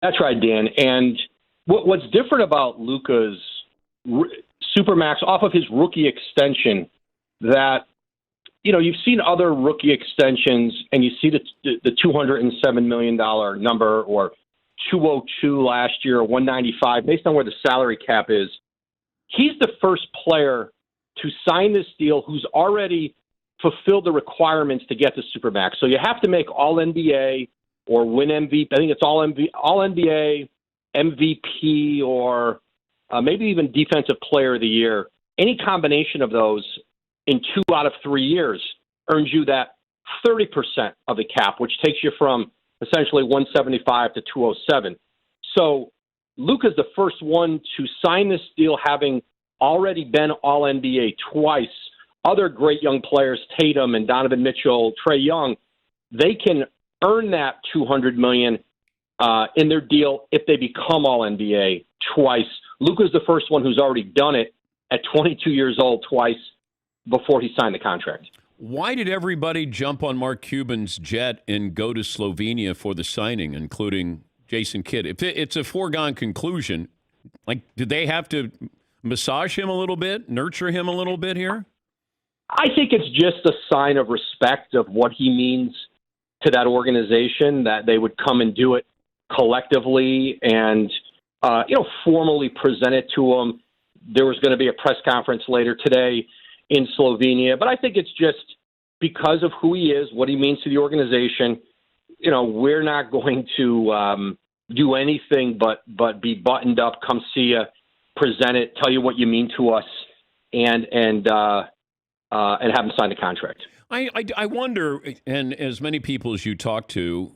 That's right, Dan. And what's different about Luka's Supermax off of his rookie extension that, you've seen other rookie extensions and you see the $207 million number or 202 last year or 195 based on where the salary cap is. He's the first player to sign this deal who's already fulfilled the requirements to get the Supermax. So you have to make All NBA or win MVP. I think it's All NBA, MVP, or maybe even Defensive Player of the Year. Any combination of those in 2 out of 3 years earns you that 30% of the cap, which takes you from essentially 175 to 207. So Luka's the first one to sign this deal having already been All NBA twice. Other great young players, Tatum and Donovan Mitchell, Trae Young, they can earn that $200 million in their deal if they become All NBA twice. Luka's the first one who's already done it at 22 years old twice before he signed the contract. Why did everybody jump on Mark Cuban's jet and go to Slovenia for the signing, including Jason Kidd? If it's a foregone conclusion, did they have to massage him a little bit, nurture him a little bit here? I think it's just a sign of respect of what he means to that organization, that they would come and do it collectively and, formally present it to him. There was going to be a press conference later today in Slovenia, but I think it's just because of who he is, what he means to the organization. We're not going to do anything but be buttoned up, come see you, present it, tell you what you mean to us, and have him sign the contract. I wonder, and as many people as you talk to,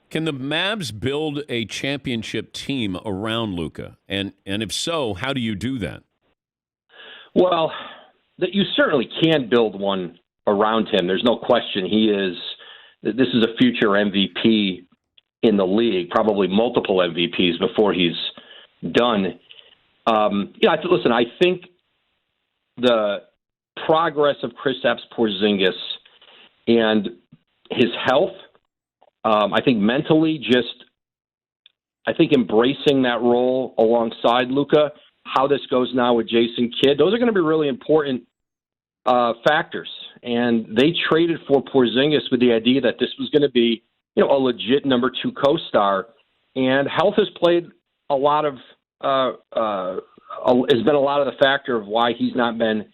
can the Mavs build a championship team around Luka? And if so, how do you do that? Well, that you certainly can build one around him. There's no question this is a future MVP in the league, probably multiple MVPs before he's done. Listen, I think the progress of Kristaps Porzingis and his health, I think mentally embracing that role alongside Luka, how this goes now with Jason Kidd, those are going to be really important factors. And they traded for Porzingis with the idea that this was going to be, a legit number 2 co-star. And health has played a lot of has been a lot of the factor of why he's not been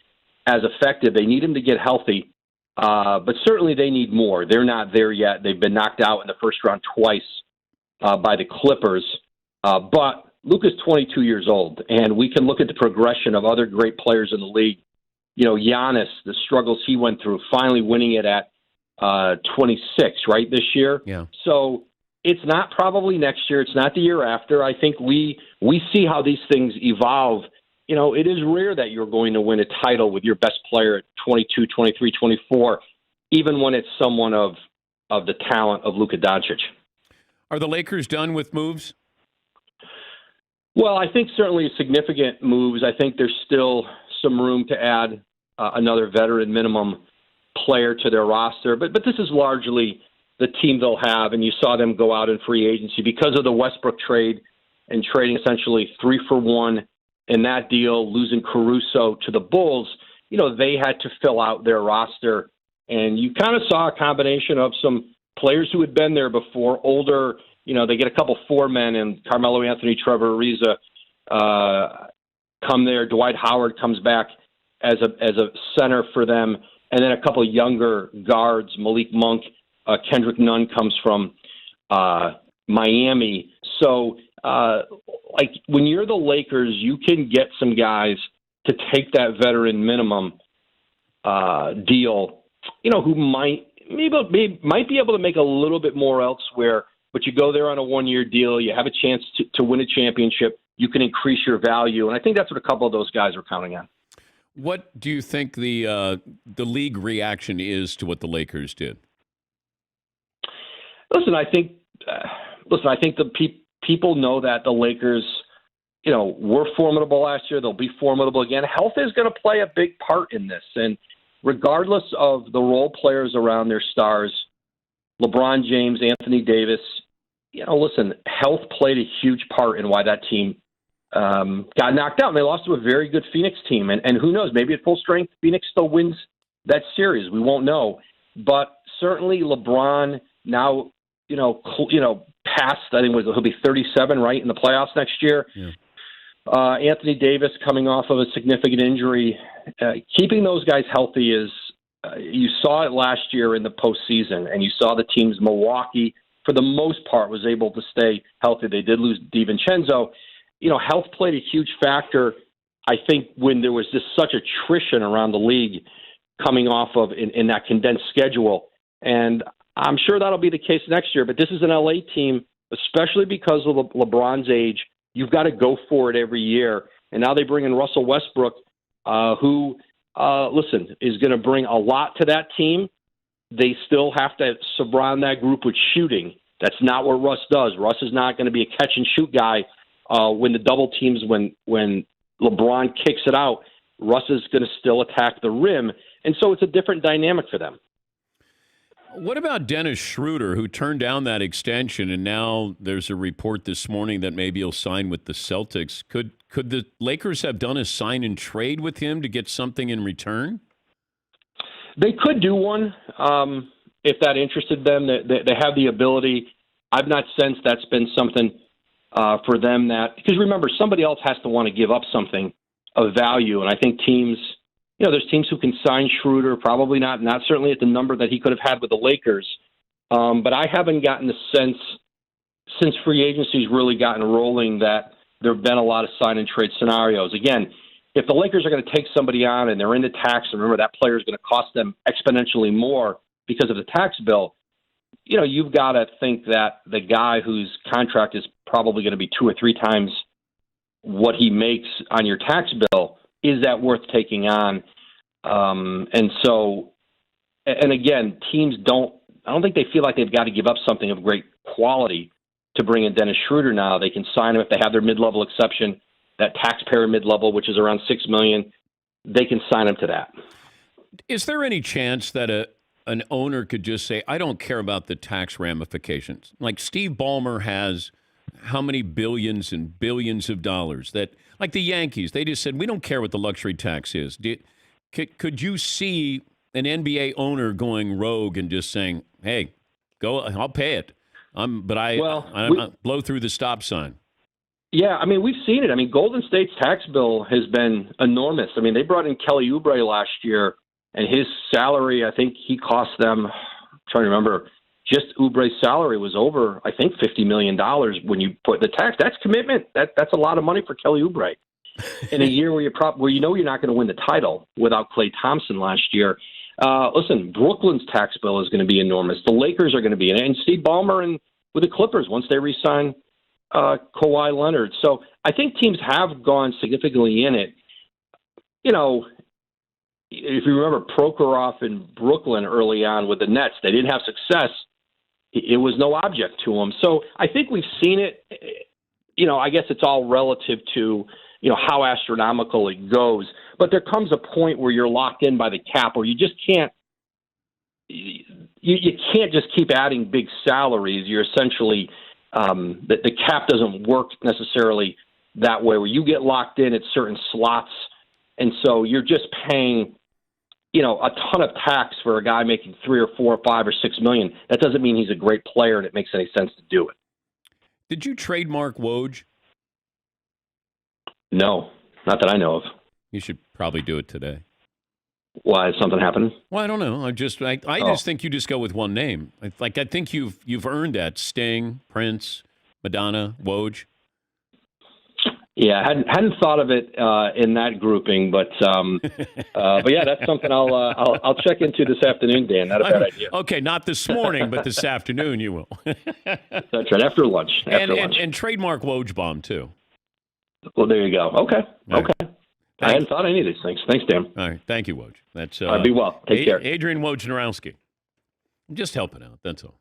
as effective. They need him to get healthy, but certainly they need more. They're not there yet. They've been knocked out in the first round twice by the Clippers. But Luka's 22 years old, and we can look at the progression of other great players in the league. Giannis, the struggles he went through, finally winning it at 26, right, this year. Yeah. So it's not probably next year. It's not the year after. I think we see how these things evolve. It is rare that you're going to win a title with your best player at 22, 23, 24, even when it's someone of the talent of Luka Doncic. Are the Lakers done with moves? Well, I think certainly significant moves. I think there's still some room to add another veteran minimum player to their roster. But this is largely the team they'll have, and you saw them go out in free agency because of the Westbrook trade and trading essentially 3 for 1 in that deal, losing Caruso to the Bulls. They had to fill out their roster, and you kind of saw a combination of some players who had been there before, older. They get a couple 4 men, and Carmelo Anthony, Trevor Ariza come there. Dwight Howard comes back as a center for them, and then a couple younger guards. Malik Monk, Kendrick Nunn comes from Miami. So, when you're the Lakers, you can get some guys to take that veteran minimum deal. Who might be able to make a little bit more elsewhere. But you go there on a 1-year deal, you have a chance to win a championship, you can increase your value. And I think that's what a couple of those guys are counting on. What do you think the league reaction is to what the Lakers did? Listen, I think the people know that the Lakers, were formidable last year. They'll be formidable again. Health is going to play a big part in this. And regardless of the role players around their stars, LeBron James, Anthony Davis, listen, health played a huge part in why that team got knocked out. And they lost to a very good Phoenix team. And who knows, maybe at full strength, Phoenix still wins that series. We won't know. But certainly LeBron now, past, I think he'll be 37, right, in the playoffs next year. Yeah. Anthony Davis coming off of a significant injury. Keeping those guys healthy is, you saw it last year in the postseason, and you saw the teams, Milwaukee, for the most part, was able to stay healthy. They did lose DiVincenzo. Health played a huge factor, I think, when there was just such attrition around the league coming off of in that condensed schedule. And I'm sure that'll be the case next year. But this is an LA team, especially because of LeBron's age. You've got to go for it every year. And now they bring in Russell Westbrook, who, is going to bring a lot to that team. They still have to surround that group with shooting. That's not what Russ does. Russ is not going to be a catch-and-shoot guy when the double teams, when LeBron kicks it out. Russ is going to still attack the rim. And so it's a different dynamic for them. What about Dennis Schroeder, who turned down that extension, and now there's a report this morning that maybe he'll sign with the Celtics? Could the Lakers have done a sign and trade with him to get something in return? They could do one if that interested them. They have the ability. I've not sensed that's been something for them because remember, somebody else has to want to give up something of value, and I think teams. There's teams who can sign Schroeder, probably not certainly at the number that he could have had with the Lakers. But I haven't gotten the sense since free agency's really gotten rolling that there have been a lot of sign and trade scenarios. Again, if the Lakers are going to take somebody on and they're in the tax, and remember that player is going to cost them exponentially more because of the tax bill, you've got to think that the guy whose contract is probably going to be 2 or 3 times what he makes on your tax bill, is that worth taking on? And again, teams I don't think they feel like they've got to give up something of great quality to bring in Dennis Schroeder now. They can sign him if they have their mid-level exception, that taxpayer mid-level, which is around $6 million. They can sign him to that. Is there any chance that an owner could just say, I don't care about the tax ramifications? Like Steve Ballmer has how many billions and billions of dollars that, like the Yankees, they just said, we don't care what the luxury tax is. Could you see an NBA owner going rogue and just saying, hey, go, I'll pay it. I blow through the stop sign. Yeah, we've seen it. Golden State's tax bill has been enormous. They brought in Kelly Oubre last year, and his salary, I think he cost them, I'm trying to remember, just Oubre's salary was over, I think, $50 million when you put the tax. That's commitment. That's a lot of money for Kelly Oubre in a year where you're not going to win the title without Klay Thompson last year. Listen, Brooklyn's tax bill is going to be enormous. The Lakers are going to be in it, and Steve Ballmer and with the Clippers once they re-sign Kawhi Leonard. So I think teams have gone significantly in it. If you remember Prokhorov in Brooklyn early on with the Nets, they didn't have success. It was no object to them. So I think we've seen it. I guess it's all relative to, how astronomical it goes. But there comes a point where you're locked in by the cap, or you just can't. You can't just keep adding big salaries. You're essentially the cap doesn't work necessarily that way, where you get locked in at certain slots, and so you're just paying a ton of tax for a guy making $3 or $4 or $5 or $6 million. That doesn't mean he's a great player and it makes any sense to do it. Did you trademark Woj? No, not that I know of. You should probably do it today. Why? Is something happening? Well, I don't know. I just think you just go with one name. I think you've earned that. Sting, Prince, Madonna, Woj. Yeah, hadn't thought of it in that grouping, but yeah, that's something I'll check into this afternoon, Dan. Not a bad idea. Okay, not this morning, but this afternoon you will. That's right, after lunch. And trademark Woj bomb too. Well, there you go. Okay. All right. Okay. I hadn't thought of any of these things. Thanks, Dan. All right, thank you, Woj. That's be well. Take care. Adrian Wojnarowski. I'm just helping out. That's all.